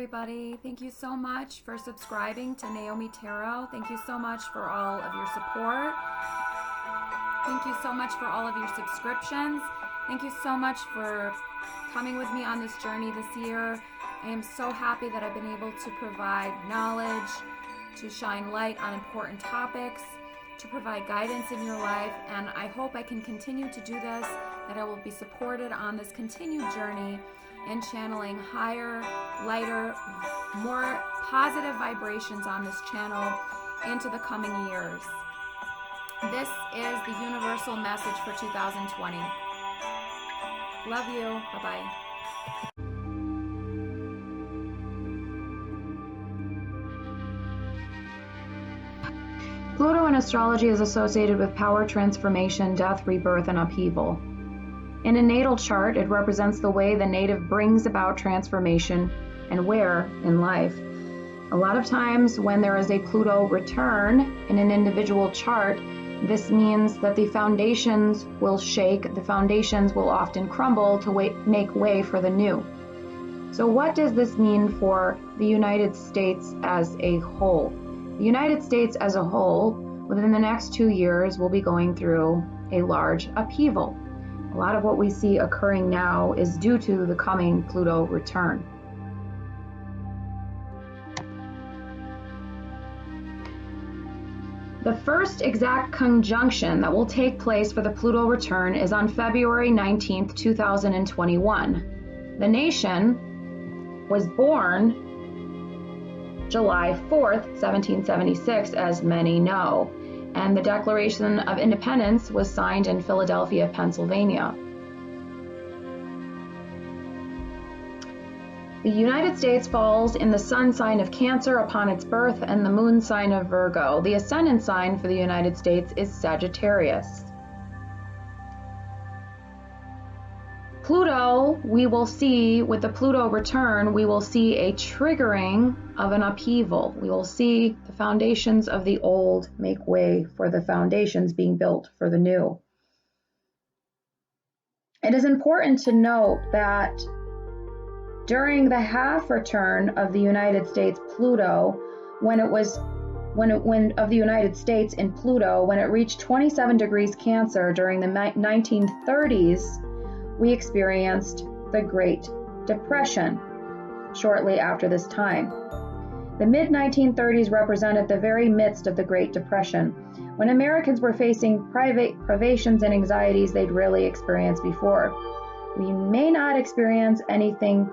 everybody. Thank you so much for subscribing to Naomi Tarot. Thank you so much for all of your support. Thank you so much for all of your subscriptions. Thank you so much for coming with me on this journey this year. I am so happy that I've been able to provide knowledge, to shine light on important topics, to provide guidance in your life, and I hope I can continue to do this, that I will be supported on this continued journey in channeling higher, lighter, more positive vibrations on this channel into the coming years. This is the universal message for 2020. Love you. Bye-bye. Pluto in astrology is associated with power, transformation, death, rebirth, and upheaval. In a natal chart, it represents the way the native brings about transformation and where in life. A lot of times when there is a Pluto return in an individual chart, this means that the foundations will shake, the foundations will often crumble to make way for the new. So what does this mean for the United States as a whole? The United States as a whole, within the next 2 years, will be going through a large upheaval. A lot of what we see occurring now is due to the coming Pluto return. The first exact conjunction that will take place for the Pluto return is on February 19th, 2021. The nation was born July 4th, 1776, as many know, and the Declaration of Independence was signed in Philadelphia, Pennsylvania. The United States falls in the sun sign of Cancer upon its birth and the moon sign of Virgo. The ascendant sign for the United States is Sagittarius. Pluto, we will see, with the Pluto return, we will see a triggering of an upheaval. We will see the foundations of the old make way for the foundations being built for the new. It is important to note that during the half return of the United States Pluto, when it reached 27 degrees Cancer during the 1930s, we experienced the Great Depression shortly after this time. The mid-1930s represented the very midst of the Great Depression, when Americans were facing privations and anxieties they'd rarely experienced before. We may not experience anything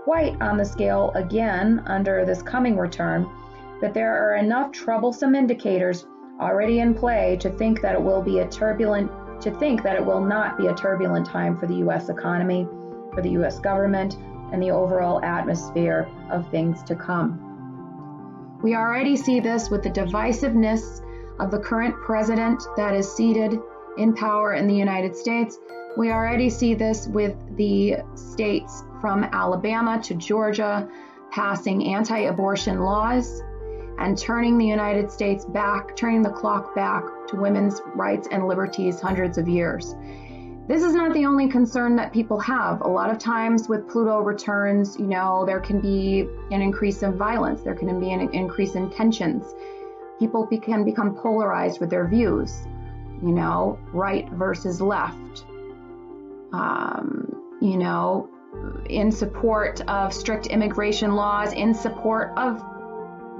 quite on the scale again under this coming return, but there are enough troublesome indicators already in play to think that it will not be a turbulent time for the U.S. economy, for the U.S. government, and the overall atmosphere of things to come. We already see this with the divisiveness of the current president that is seated in power in the United States. We already see this with the states from Alabama to Georgia passing anti-abortion laws and turning the United States back, turning the clock back to women's rights and liberties hundreds of years. This is not the only concern that people have. A lot of times with Pluto returns, there can be an increase in violence. There can be an increase in tensions. People can become polarized with their views, right versus left, in support of strict immigration laws, in support of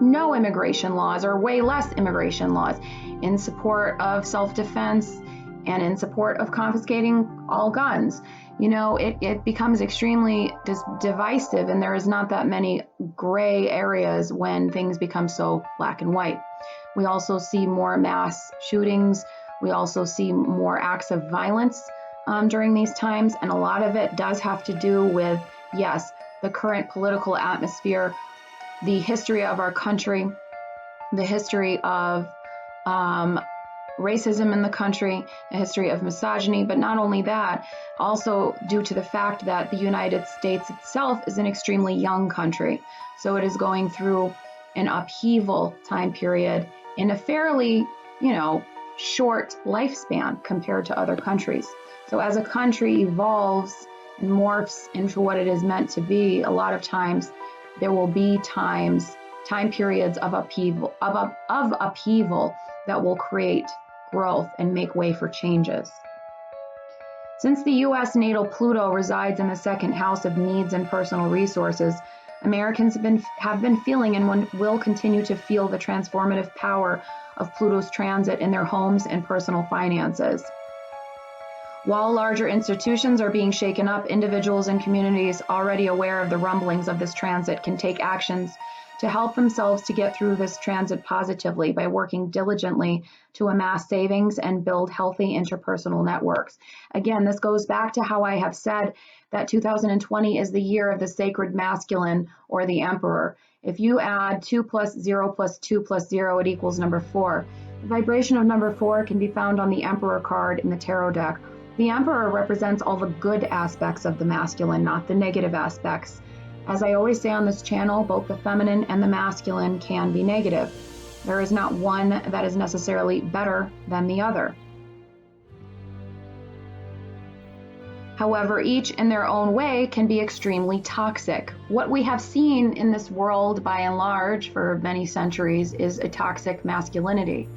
no immigration laws or way less immigration laws, in support of self-defense, and in support of confiscating all guns. It becomes extremely divisive, and there is not that many gray areas when things become so black and white. We also see more mass shootings. We also see more acts of violence during these times, and a lot of it does have to do with, yes, the current political atmosphere, the history of our country, the history of racism in the country, a history of misogyny, but not only that, also due to the fact that the United States itself is an extremely young country. So it is going through an upheaval time period in a fairly, short lifespan compared to other countries. So as a country evolves and morphs into what it is meant to be, a lot of times there will be time periods of upheaval, upheaval that will create growth and make way for changes. Since the U.S. natal Pluto resides in the second house of needs and personal resources, Americans have been feeling and will continue to feel the transformative power of Pluto's transit in their homes and personal finances. While larger institutions are being shaken up, individuals and communities already aware of the rumblings of this transit can take actions to help themselves to get through this transit positively by working diligently to amass savings and build healthy interpersonal networks. Again, this goes back to how I have said that 2020 is the year of the sacred masculine, or the emperor. If you add 2 plus 0 plus 2 plus 0, it equals number 4. The vibration of number 4 can be found on the emperor card in the tarot deck. The emperor represents all the good aspects of the masculine, not the negative aspects. As I always say on this channel, both the feminine and the masculine can be negative. There is not one that is necessarily better than the other. However, each in their own way can be extremely toxic. What we have seen in this world by and large for many centuries is a toxic masculinity.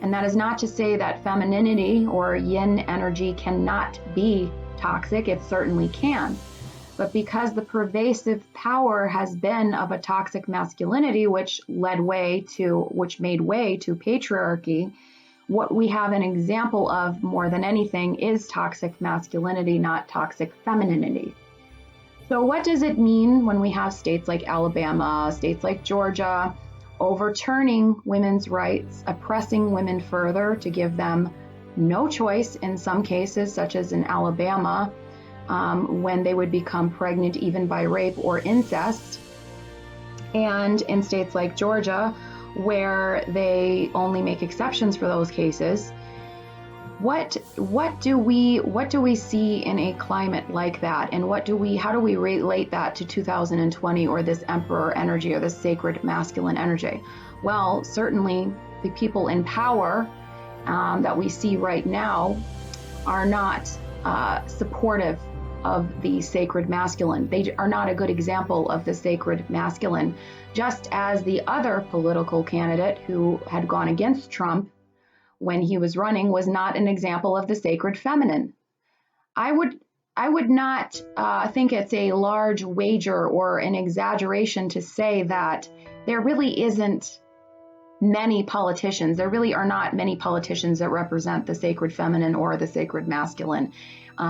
And that is not to say that femininity or yin energy cannot be toxic. It certainly can. But because the pervasive power has been of a toxic masculinity, which made way to patriarchy, what we have an example of more than anything is toxic masculinity, not toxic femininity. So what does it mean when we have states like Alabama, states like Georgia, overturning women's rights, oppressing women further to give them no choice in some cases, such as in Alabama, when they would become pregnant even by rape or incest, and in states like Georgia, where they only make exceptions for those cases. What do we see in a climate like that, and how do we relate that to 2020 or this emperor energy or this sacred masculine energy? Well, certainly the people in power that we see right now are not supportive of the sacred masculine. They are not a good example of the sacred masculine, just as the other political candidate who had gone against Trump when he was running was not an example of the sacred feminine. I would not think it's a large wager or an exaggeration to say that there really isn't many politicians. There really are not many politicians that represent the sacred feminine or the sacred masculine.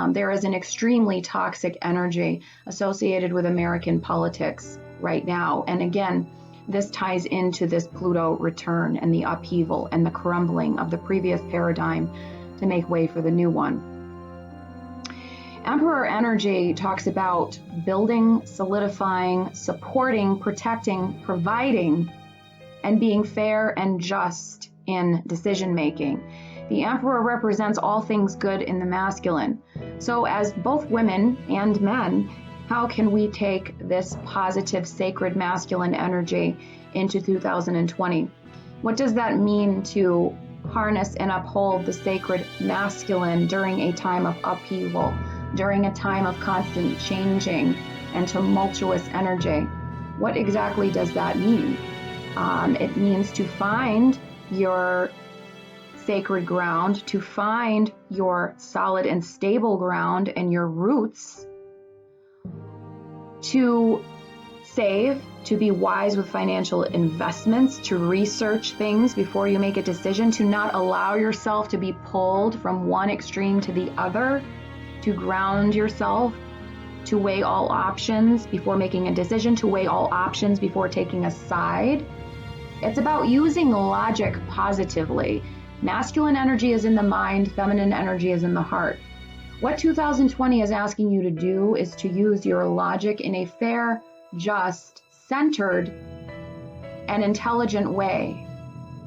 There is an extremely toxic energy associated with American politics right now. And again, this ties into this Pluto return and the upheaval and the crumbling of the previous paradigm to make way for the new one. Emperor energy talks about building, solidifying, supporting, protecting, providing, and being fair and just in decision making. The Emperor represents all things good in the masculine. So as both women and men, how can we take this positive sacred masculine energy into 2020? What does that mean to harness and uphold the sacred masculine during a time of upheaval, during a time of constant changing and tumultuous energy? What exactly does that mean? It means to find your sacred ground, to find your solid and stable ground and your roots, to save, to be wise with financial investments, to research things before you make a decision, to not allow yourself to be pulled from one extreme to the other, to ground yourself, to weigh all options before making a decision, to weigh all options before taking a side. It's about using logic positively. Masculine energy is in the mind, feminine energy is in the heart. What 2020 is asking you to do is to use your logic in a fair, just, centered, and intelligent way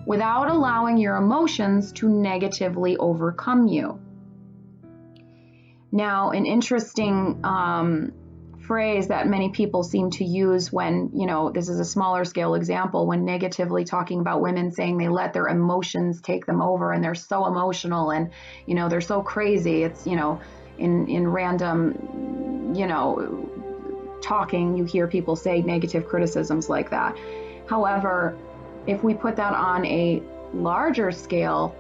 without allowing your emotions to negatively overcome you. Now, an interesting phrase that many people seem to use when, this is a smaller scale example, when negatively talking about women, saying they let their emotions take them over and they're so emotional and, they're so crazy. It's, in random, talking, you hear people say negative criticisms like that. However, if we put that on a larger scale,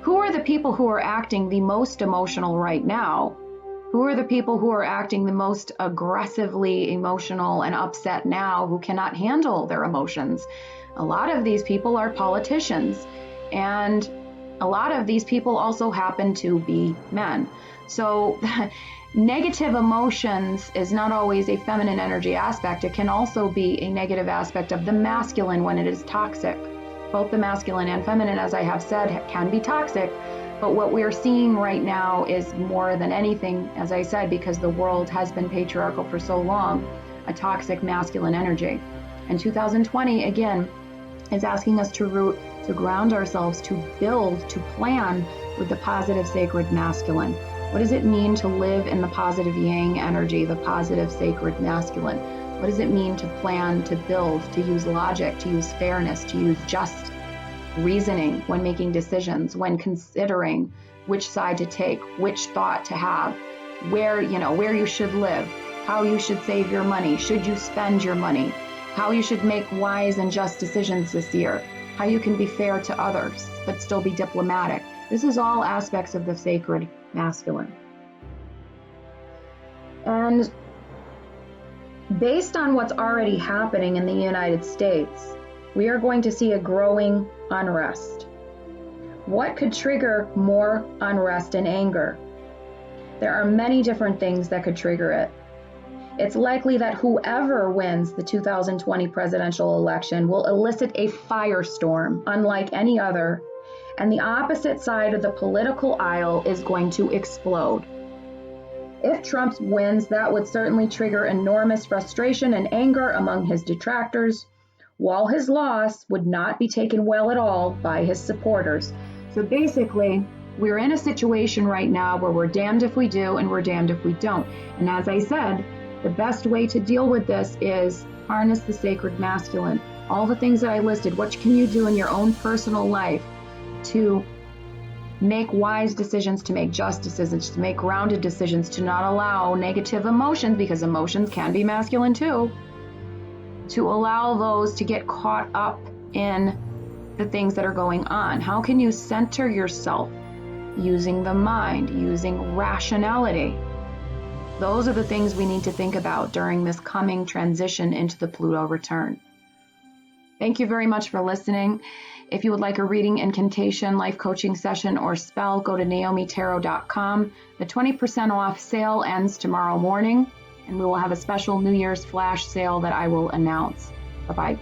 who are the people who are acting the most emotional right now? Who are the people who are acting the most aggressively emotional and upset now, who cannot handle their emotions? A lot of these people are politicians, and a lot of these people also happen to be men. So negative emotions is not always a feminine energy aspect. It can also be a negative aspect of the masculine when it is toxic. Both the masculine and feminine, as I have said, can be toxic. But what we're seeing right now is more than anything, as I said, because the world has been patriarchal for so long, a toxic masculine energy. And 2020, again, is asking us to root, to ground ourselves, to build, to plan with the positive sacred masculine. What does it mean to live in the positive yang energy, the positive sacred masculine? What does it mean to plan, to build, to use logic, to use fairness, to use just reasoning when making decisions, when considering which side to take, which thought to have, where you should live, how you should save your money, should you spend your money, how you should make wise and just decisions this year, how you can be fair to others but still be diplomatic. This is all aspects of the sacred masculine. And based on what's already happening in the United States, we are going to see a growing unrest. What could trigger more unrest and anger? There are many different things that could trigger it. It's likely that whoever wins the 2020 presidential election will elicit a firestorm unlike any other, and the opposite side of the political aisle is going to explode. If Trump wins, that would certainly trigger enormous frustration and anger among his detractors, while his loss would not be taken well at all by his supporters. So basically, we're in a situation right now where we're damned if we do and we're damned if we don't. And as I said, the best way to deal with this is harness the sacred masculine. All the things that I listed, what can you do in your own personal life to make wise decisions, to make just decisions, to make grounded decisions, to not allow negative emotions, because emotions can be masculine too, to allow those to get caught up in the things that are going on? How can you center yourself using the mind, using rationality? Those are the things we need to think about during this coming transition into the Pluto return. Thank you very much for listening. If you would like a reading, incantation, life coaching session, or spell, go to naomitarot.com. The 20% off sale ends tomorrow morning, and we will have a special New Year's flash sale that I will announce. Bye-bye.